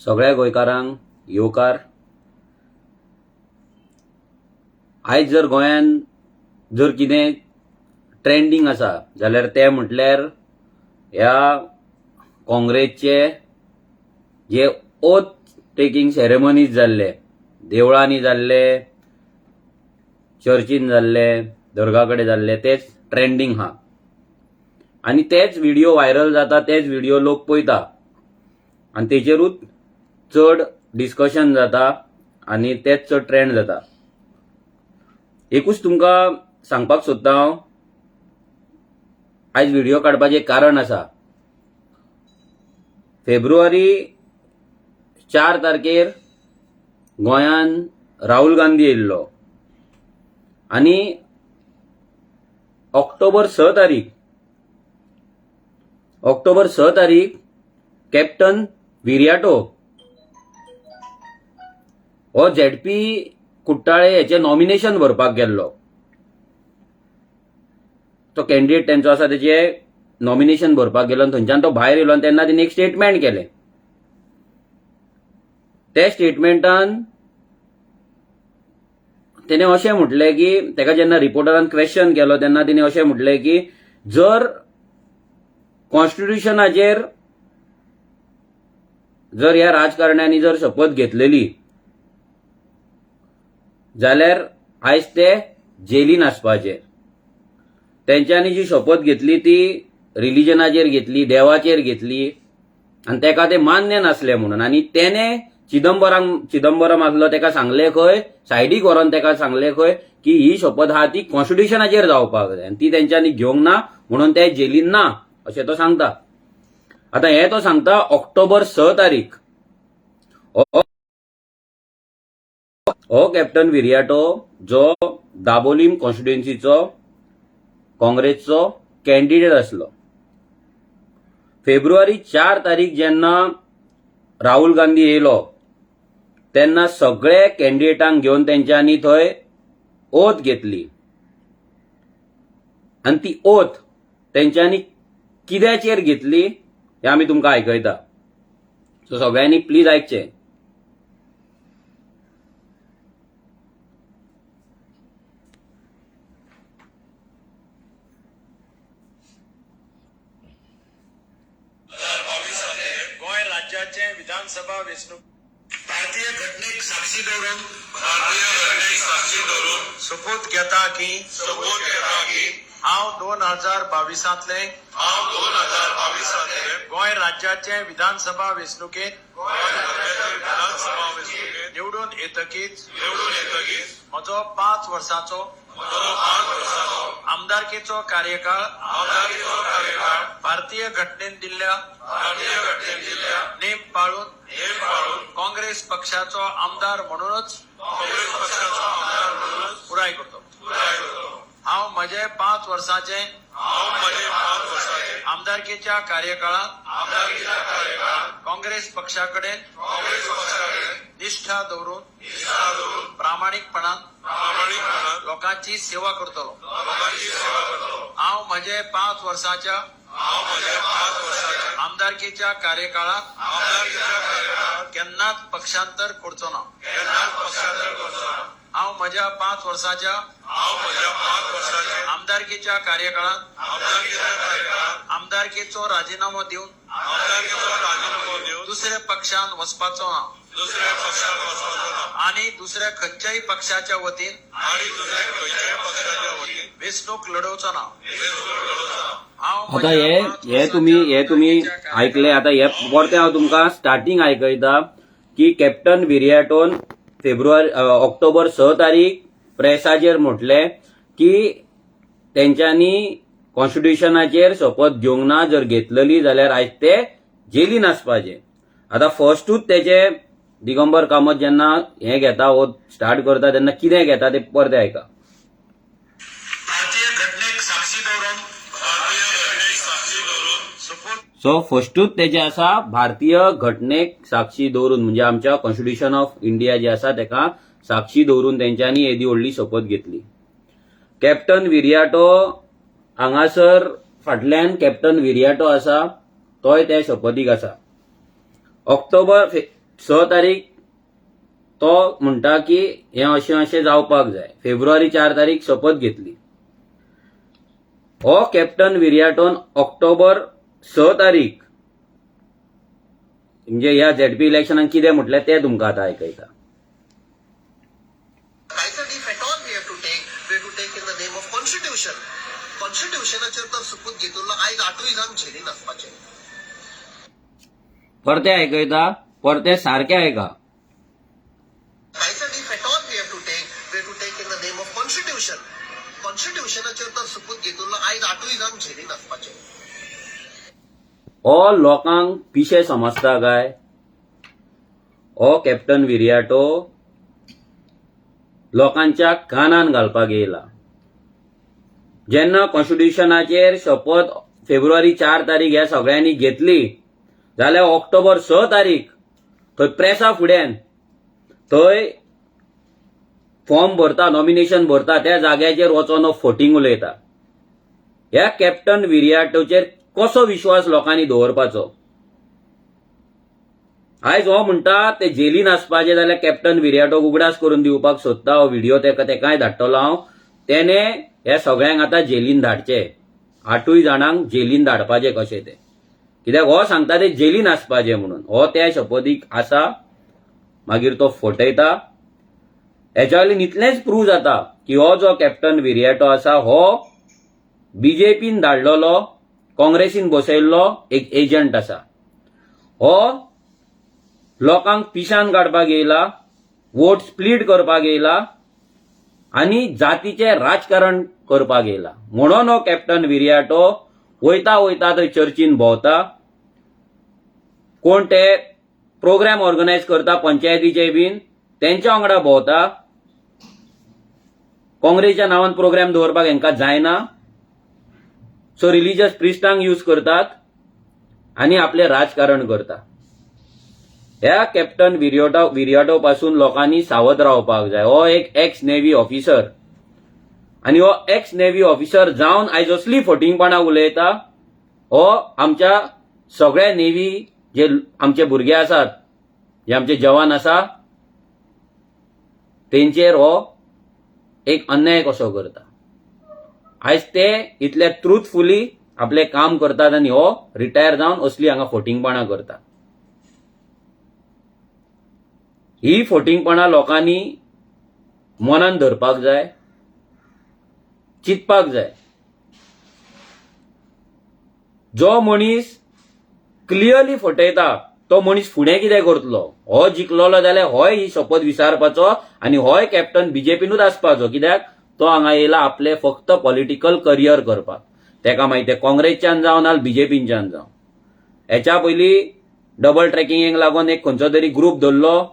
सगळ्या गोंयकारांक येवकार। आयज जर गोंयान जर कितें ट्रेंडिंग आसा जाल्यार ते म्हटल्यार ह्या काँग्रेसचे जे ओथ टेकिंग सेरेमनीज जाल्ले, देवळांनी जाल्ले, चर्चीन जाल्ले, दर्गा कडेन जाल्ले, तेच ट्रेंडिंग हा। आनी तेच व्हिडिओ व्हायरल जाता, तेच व्हिडिओ लोक पळयता आनी तेचेरूच चड डिस्कशन जाता आनी तेच चड ट्रेंड जाता। एकूच तुमकां सांगपाक सोदता हांव, आयज व्हिडिओ काडपाचें कारण आसा। फेब्रुवारी 4 तारखेर गोंयान राहुल गांधी येयल्लो आनी ऑक्टोबर 6 तारीख कॅप्टन विर्याटो हो झेडपी कुट्टाळे हेचे नॉमिनेशन भरपाक गेल्लो। तो कॅन्डिडेट तेंचो आसा तेचे नॉमिनेशन भरपाक गेलो आनी थंयच्यान तो भायर येयलो आनी तेन्ना तिने एक स्टेटमेंट केलें। त्या स्टेटमेंटान तेने अशें म्हटलें की तेका जेन्ना रिपोर्टरान क्वेश्चन केलो तेन्ना तिने अशें म्हटलें की जर कॉन्स्टिट्यूशनाचेर जर ह्या राजकारण्यांनी जर शपथ घेतलेली जाल्यार आयज ते जेलीन आसपाचे। तेंच्यांनी जी शपथ घेतली ती रिलिजनाचेर घेतली, देवाचेर घेतली आनी तेका ते मान्य नासले म्हणून। आनी तेने चिदंबरम आसलो तेका सांगले खंय, सायडीक व्हरोन तेका सांगले खंय की ही शपथ आहा ती कॉन्स्टिट्यूशनाचेर जावपाक जाय आनी ती तेंच्यांनी घेवंक ना म्हणून ते जेलीन ना अशें तो सांगता। आतां हे तो सांगता ऑक्टोबर 6 तारीख। हो कॅप्टन विर्याटो जो दाबोलीम कॉन्स्टिट्युएन्सीचो काँग्रेसचो कॅन्डिडेट आसलो। फेब्रुवारी 4 तारीख जेन्ना राहुल गांधी येयलो तेन्ना सगळे कॅन्डिडेटांक घेवन तेंच्यांनी थंय ओथ घेतली आनी ती ओथ तेंच्यांनी कित्याचेर घेतली हे आमी तुमकां आयकयता। सो सगळ्यांनी प्लीज आयकचें। गोंय राज्याचे विधानसभा वेंचणूक भारतीय घटनेक साक्षी दवरून शपथ घेता की हांव 2022 गोंय राज्याचे विधानसभा वेंचणुकेत निवडून येतकीच म्हजो 5 वर्सांचो आमदारकीचो कार्यकाळ भारतीय घटनेन दिल्ल्या नेम पाळून काँग्रेस पक्षाचो आमदार म्हणूनच पुराय करतो। हांव म्हजे 5 वर्सांचे आमदारकीच्या कार्यकाळात काँग्रेस पक्षाकडेन निष्ठा दवरून प्रामाणिकपणान लोकांची सेवा करतलो। हांव म्हजे 5 वर्सांच्या आमदारकीच्या कार्यकाळात केन्नाच पक्षांतर करचो ना। हांव म्हज्या 5 वर्सांच्या आमदारकीच्या कार्यकाळात आमदारकीचो राजीनामो दिवन दुसऱ्या पक्षांत वचपाचो ना आनी दुसऱ्या खंयच्याय पक्षाच्या वतीन वेंचणूक लढोवचो ना। आता हे तुम्ही ऐकले। आता हे परते हांव तुमकां स्टार्टिंग आयकयता की कॅप्टन विर्याटोन ऑक्टोबर 6 तारीख प्रेसाचेर म्हटले की तेंच्यांनी कॉन्स्टिट्युशनाचेर शपथ घेवंक ना, जर घेतलेली जाल्यार आयज ते जेलीन आसपाचे। आता फर्स्टूच तेचे दिगंबर कामत जेन्ना हे घेता वो स्टार्ट करता तेन्ना कितें घेता ते परते आयका। भारतीय घटनेक साक्षी दवरून सो फर्स्टूच तेजे आसा भारतीय घटनेक साक्षी दवरून, म्हणजे आमच्या कॉन्स्टिट्युशन ऑफ इंडिया जे आसा तेका साक्षी दवरून तेंच्यांनी येदी व्हडली शपथ घेतली। कॅप्टन विर्याटो हांगासर फाटल्यान कॅप्टन विर्याटो आसा तोय त्या शपथीक आसा। 6 तारीख तो म्हणटा की हे अशें जावपाक जाय. फेब्रुवारी 4 तारीख शपथ घेतली. हो कॅप्टन विर्याटोन ऑक्टोबर 6 तारीख म्हणजे ह्या झेडपी इलेक्शनाक कितें म्हटलें तें तुमकां आतां आयकयता. If at all we have to take in the name of constitution. कॉन्स्टिट्यूशनाचेर तर सुपूत घेतलो आयज 8 जाण झेलीन आसपाचें. परते आयकयता, परते सारकें आयका. If at all we have to take in the name of constitution. कॉन्स्टिट्यूशनाचेर तर सुपूत घेतलो आयज 8 जाण झेलीन आसपाचें. हो लोकांक पिशे समजता काय? हो कॅप्टन विर्याटो लोकांच्या कानान घालपाक येयला. जेन्ना कॉन्स्टिट्यूशनाचेर शपथ फेब्रुवारी 4 तारीख ह्या सगळ्यांनी घेतली जाल्यार ऑक्टोबर 6 तारीख थंय प्रेसा फुड्यान थंय फॉर्म भरता, नॉमिनेशन भरता, त्या जाग्याचेर वचोन फोटींग उलयता. ह्या कॅप्टन विर्याटोचेर कसो विश्वास लोकांनी दवरपाचो? आयज हो म्हणटा ते जेलीन आसपाचे जाल्यार कॅप्टन विर्याटोक उगडास करून दिवपाक सोदता. हो व्हिडिओ तेकाय धाडटलो हांव. तेने ह्या सगळ्यांक आतां जेलीन धाडचे. 8 जाणांक जेलीन धाडपाचे कशें ते. कित्याक हो सांगता ते जेलीन आसपाचे म्हणून. हो त्या शपथीक आसा, मागीर तो फटयता. हेच्या वयल्यान इतलेंच प्रूव जाता की हो जो कॅप्टन विर्याटो आसा हो बीजेपीन धाडलेलो, काँग्रेसीन बसयल्लो एक एजंट आसा. हो लोकांक पिशान काडपाक येयला, वोट स्प्लीट करपाक येयला आनी जातीचें राजकारण करपाक येयला. म्हणून हो कॅप्टन विर्याटो वयता वयता थंय चर्चीन भोंवता. कोण ते प्रोग्राम ऑर्गनायज करता पंचायतीचे बीन तेंच्या वांगडा भोंवता. काँग्रेसच्या नांवान प्रोग्राम दवरपाक हेंकां जायना, सो रिलिजियस प्रिस्टांक यूज करतात आनी आपले राजकारण करता. ह्या कॅप्टन विर्याटो पासून लोकांनी सावध रावपाक जाय. हो एक एक्स नेव्ही ऑफिसर आनी हो एक्स नेव्ही ऑफिसर जावन आयज असली फटिंगपणां उलयता. हो आमच्या सगळ्या नेव्ही जे आमचे भुरगे आसात, जे आमचे जवान आसा, तेंचेर हो एक अन्याय कसो करता. आयज ते इतले ट्रुथफुली आपले काम करतात आनी हो रिटायर जावन असली हांगा फटिंगपणां करता. ही फटिंगपणां लोकांनी मनान धरपाक जाय, चिंतपाक जाय. जो मनीस क्लियरली फटयता तो मनीस फुडें कितें करतलो? हो जिखलोलो जाल्यार होय ही शपथ विसारपाचो आनी होय कॅप्टन बीजेपीनूच आसपाचो. कित्याक तो हांगा येयला आपले फक्त पॉलिटिकल करियर करपाक. तेका माहिती ते काँग्रेसच्यान जावन नाल्यार बीजेपीच्यान जावन. हेच्या पयलीं डबल ट्रॅकिंगेक लागून एक खंयचो तरी ग्रुप धरलो,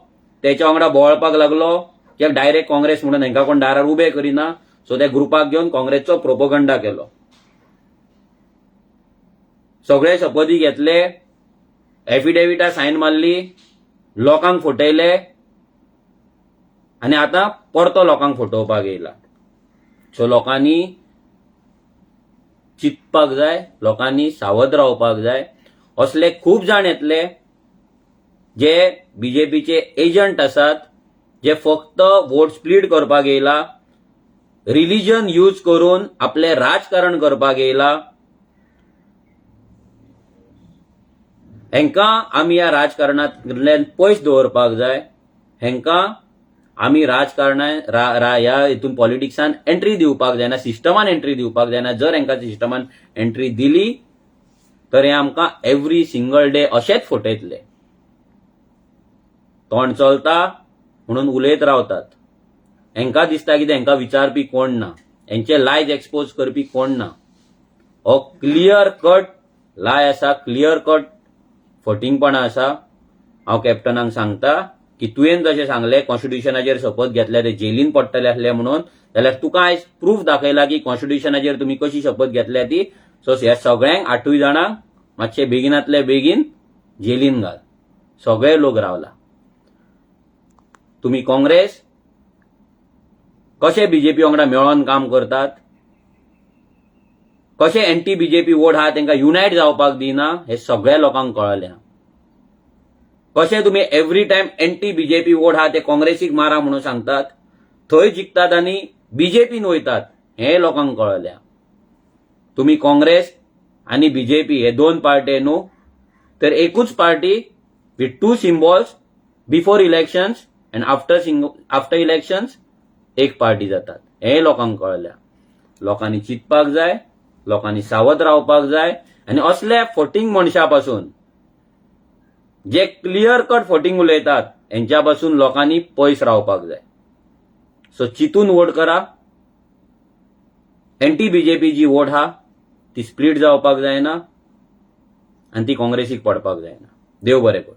तेच्या वांगडा बोवाळपाक लागलो, कित्याक डायरेक्ट काँग्रेस म्हणून हेंकां कोण दारार उबे करिना, सो त्या ग्रुपाक घेवन काँग्रेसचो प्रोपोगंडा केलो. सगळे शपथी घेतले, एफिडेविटां सायन मारली, लोकांक फटयले आनी आतां परतो लोकांक फटोवपाक येयला. सो लोकांनी चिंतपाक जाय, लोकांनी सावध रावपाक जाय. असले खूब जाण येतले जे बीजेपीचे एजंट आसात, जे फक्त वोट स्प्लीट करपाक येयला, रिलिजन यूज करून आपले राजकारण करपाक येयला. हेंकां आमी ह्या राजकारणांतल्यान पयस दवरपाक जाय. हेंकां आमी ह्या हितून पॉलिटिक्सान एंट्री दिवपाक जायना, सिस्टमान एंट्री दिवपाक जायना. जर हेंकां सिस्टमान एंट्री दिली तर हे आमकां एव्हरी सिंगल डे अशेंच फटयतले. तोंड चलता म्हणून उलयत रावतात. हेंकां दिसता कितें हेंकां विचारपी कोण ना, हेंचे लायज एक्सपोज करपी कोण ना. हो क्लियर कट लाय आसा, क्लियर कट फटिंगपणां आसा. हांव कॅप्टनाक सांगता की तुवें जशें सांगलें कॉन्स्टिट्यूशनाचेर शपथ घेतल्या ते जेलीन पडटले आसले म्हणून, जाल्यार तुका आयज प्रूफ दाखयला की कॉन्स्टिट्यूशनाचेर तुमी कशी शपथ घेतल्या ती. सो ह्या सगळ्यांक 8 जाणांक मातशे बेगिनातले बेगीन जेलीन घाल. सगळे लोक रावला. तुम्ही काँग्रेस कशे बीजेपी वांगडा मेळोन काम करतात, कशे एंटी बीजेपी वोट आहा तांकां युनायट जावपाक दिना, हे सगळ्या लोकांक कळलें. कशें तुम्ही every time anti BJP vote हा ते काँग्रेसीक मारा म्हणून सांगतात, थंय जिखतात आणि बीजेपीन वयतात, हे लोकांक कळल्या. तुम्ही काँग्रेस आणि बीजेपी हे दोन पार्टी न्हू, तर एकूच party with to symbols before elections and after elections एक पार्टी जातात, हे लोकांक कळल्या. लोकांनी चिंतपाक जाय, लोकांनी सावध रावपाक जाय आणि असल्या फटींग मनशां पासून, जे क्लियर कट फटींग उलयतात, यांच्या पासून लोकांनी पयस रावपाक जाय. सो चितून वोट करा. एंटी बीजेपी जी वोट हा ती स्प्लिट जावपाक जायना आणि ती काँग्रेसीक पडपाक जायना. देव बरें कर.